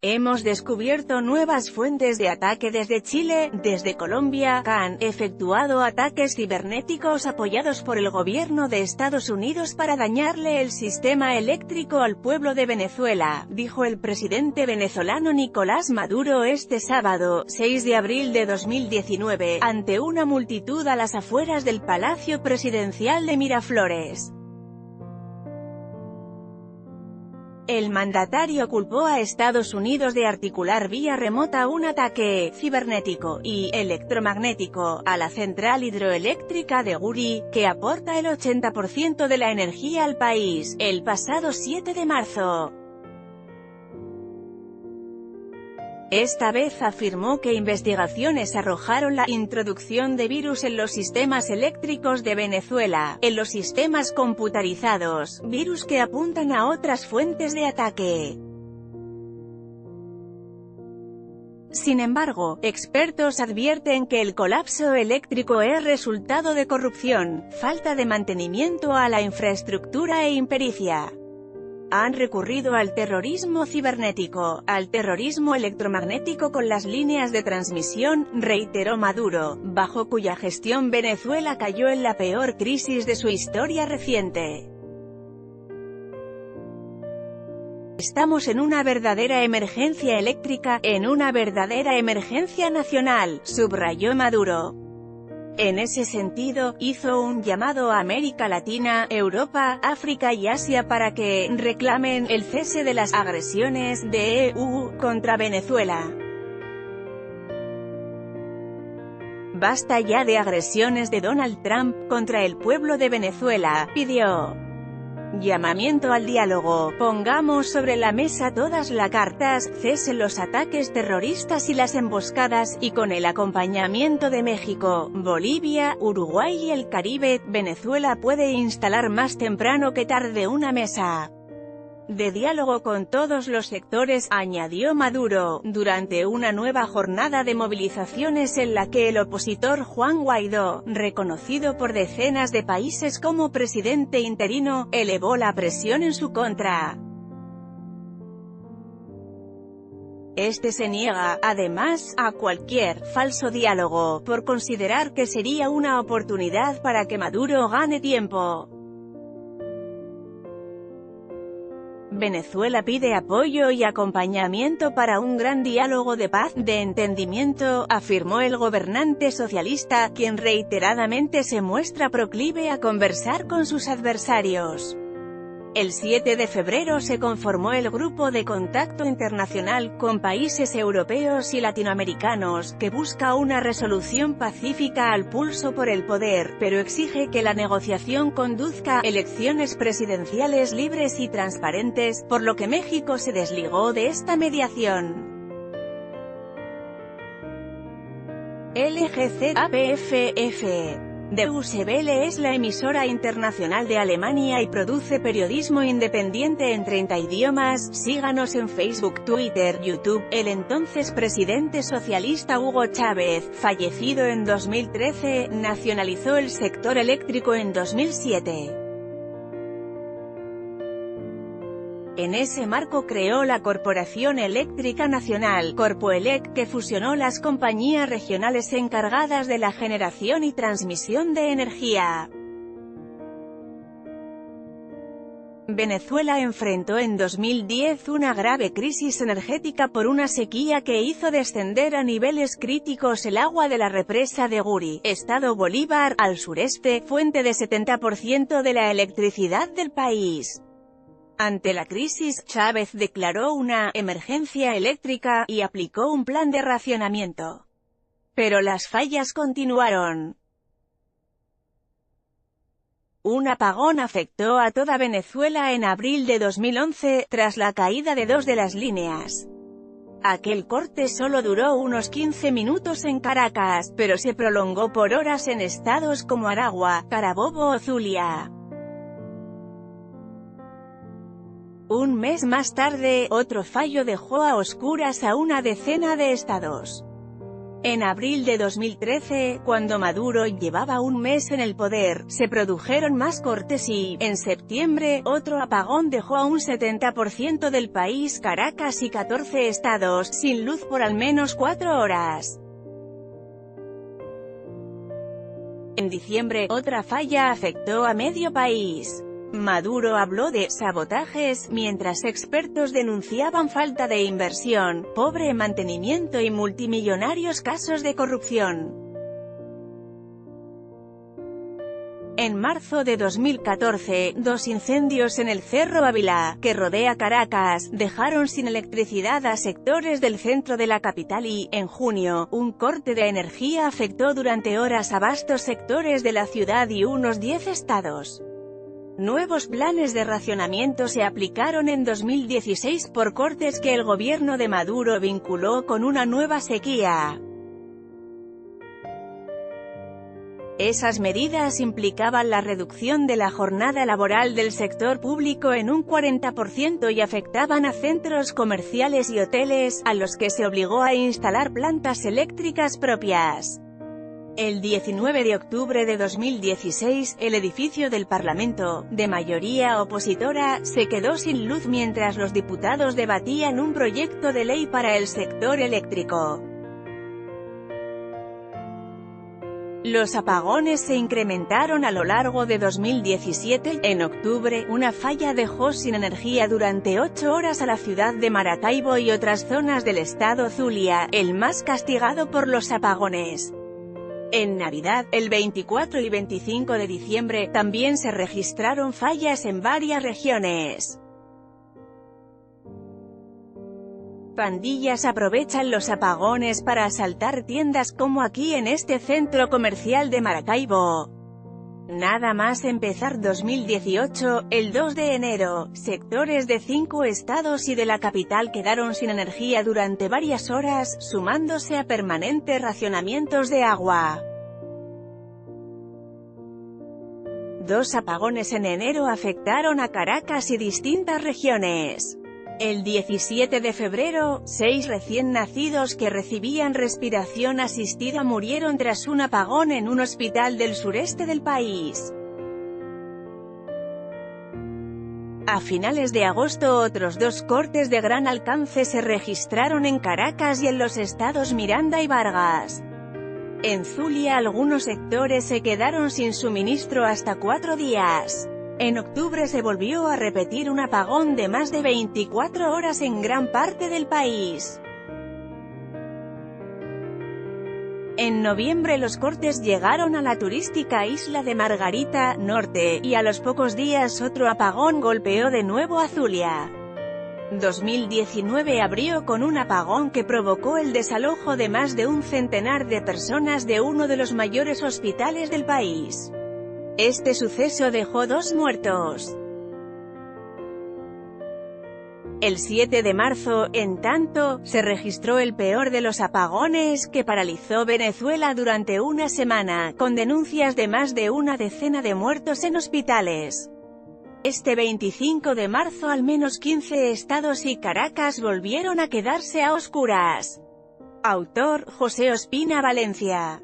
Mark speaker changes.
Speaker 1: Hemos descubierto nuevas fuentes de ataque desde Chile, desde Colombia, que han efectuado ataques cibernéticos apoyados por el gobierno de Estados Unidos para dañarle el sistema eléctrico al pueblo de Venezuela, dijo el presidente venezolano Nicolás Maduro este sábado, 6 de abril de 2019, ante una multitud a las afueras del Palacio Presidencial de Miraflores. El mandatario culpó a Estados Unidos de articular vía remota un ataque cibernético y electromagnético a la central hidroeléctrica de Guri, que aporta el 80% de la energía al país, el pasado 7 de marzo. Esta vez afirmó que investigaciones arrojaron la introducción de virus en los sistemas eléctricos de Venezuela, en los sistemas computarizados, virus que apuntan a otras fuentes de ataque. Sin embargo, expertos advierten que el colapso eléctrico es resultado de corrupción, falta de mantenimiento a la infraestructura e impericia. Han recurrido al terrorismo cibernético, al terrorismo electromagnético con las líneas de transmisión, reiteró Maduro, bajo cuya gestión Venezuela cayó en la peor crisis de su historia reciente. Estamos en una verdadera emergencia eléctrica, en una verdadera emergencia nacional, subrayó Maduro. En ese sentido, hizo un llamado a América Latina, Europa, África y Asia para que reclamen el cese de las agresiones de EU contra Venezuela. Basta ya de agresiones de Donald Trump contra el pueblo de Venezuela, pidió. Llamamiento al diálogo, pongamos sobre la mesa todas las cartas, cesen los ataques terroristas y las emboscadas, y con el acompañamiento de México, Bolivia, Uruguay y el Caribe, Venezuela puede instalar más temprano que tarde una mesa de diálogo con todos los sectores, añadió Maduro, durante una nueva jornada de movilizaciones en la que el opositor Juan Guaidó, reconocido por decenas de países como presidente interino, elevó la presión en su contra. Este se niega, además, a cualquier falso diálogo, por considerar que sería una oportunidad para que Maduro gane tiempo. Venezuela pide apoyo y acompañamiento para un gran diálogo de paz, de entendimiento, afirmó el gobernante socialista, quien reiteradamente se muestra proclive a conversar con sus adversarios. El 7 de febrero se conformó el Grupo de Contacto Internacional, con países europeos y latinoamericanos, que busca una resolución pacífica al pulso por el poder, pero exige que la negociación conduzca a elecciones presidenciales libres y transparentes, por lo que México se desligó de esta mediación. LGZAPFF. Deutsche Welle es la emisora internacional de Alemania y produce periodismo independiente en 30 idiomas. Síganos en Facebook, Twitter, YouTube. El entonces presidente socialista Hugo Chávez, fallecido en 2013, nacionalizó el sector eléctrico en 2007. En ese marco creó la Corporación Eléctrica Nacional, Corpoelec, que fusionó las compañías regionales encargadas de la generación y transmisión de energía. Venezuela enfrentó en 2010 una grave crisis energética por una sequía que hizo descender a niveles críticos el agua de la represa de Guri, Estado Bolívar, al sureste, fuente de 70% de la electricidad del país. Ante la crisis, Chávez declaró una emergencia eléctrica y aplicó un plan de racionamiento. Pero las fallas continuaron. Un apagón afectó a toda Venezuela en abril de 2011, tras la caída de dos de las líneas. Aquel corte solo duró unos 15 minutos en Caracas, pero se prolongó por horas en estados como Aragua, Carabobo o Zulia. Un mes más tarde, otro fallo dejó a oscuras a una decena de estados. En abril de 2013, cuando Maduro llevaba un mes en el poder, se produjeron más cortes y, en septiembre, otro apagón dejó a un 70% del país, Caracas y 14 estados, sin luz por al menos 4 horas. En diciembre, otra falla afectó a medio país. Maduro habló de «sabotajes», mientras expertos denunciaban falta de inversión, pobre mantenimiento y multimillonarios casos de corrupción. En marzo de 2014, dos incendios en el Cerro Ávila, que rodea Caracas, dejaron sin electricidad a sectores del centro de la capital y, en junio, un corte de energía afectó durante horas a vastos sectores de la ciudad y unos 10 estados. Nuevos planes de racionamiento se aplicaron en 2016 por cortes que el gobierno de Maduro vinculó con una nueva sequía. Esas medidas implicaban la reducción de la jornada laboral del sector público en un 40% y afectaban a centros comerciales y hoteles, a los que se obligó a instalar plantas eléctricas propias. El 19 de octubre de 2016, el edificio del Parlamento, de mayoría opositora, se quedó sin luz mientras los diputados debatían un proyecto de ley para el sector eléctrico. Los apagones se incrementaron a lo largo de 2017. En octubre, una falla dejó sin energía durante 8 horas a la ciudad de Maracaibo y otras zonas del estado Zulia, el más castigado por los apagones. En Navidad, el 24 y 25 de diciembre, también se registraron fallas en varias regiones. Pandillas aprovechan los apagones para asaltar tiendas como aquí en este centro comercial de Maracaibo. Nada más empezar 2018, el 2 de enero, sectores de 5 estados y de la capital quedaron sin energía durante varias horas, sumándose a permanentes racionamientos de agua. Dos apagones en enero afectaron a Caracas y distintas regiones. El 17 de febrero, 6 recién nacidos que recibían respiración asistida murieron tras un apagón en un hospital del sureste del país. A finales de agosto otros dos cortes de gran alcance se registraron en Caracas y en los estados Miranda y Vargas. En Zulia algunos sectores se quedaron sin suministro hasta 4 días. En octubre se volvió a repetir un apagón de más de 24 horas en gran parte del país. En noviembre los cortes llegaron a la turística isla de Margarita, norte, y a los pocos días otro apagón golpeó de nuevo a Zulia. 2019 abrió con un apagón que provocó el desalojo de más de un centenar de personas de uno de los mayores hospitales del país. Este suceso dejó 2 muertos. El 7 de marzo, en tanto, se registró el peor de los apagones, que paralizó Venezuela durante una semana, con denuncias de más de una decena de muertos en hospitales. Este 25 de marzo al menos 15 estados y Caracas volvieron a quedarse a oscuras. Autor, José Ospina Valencia.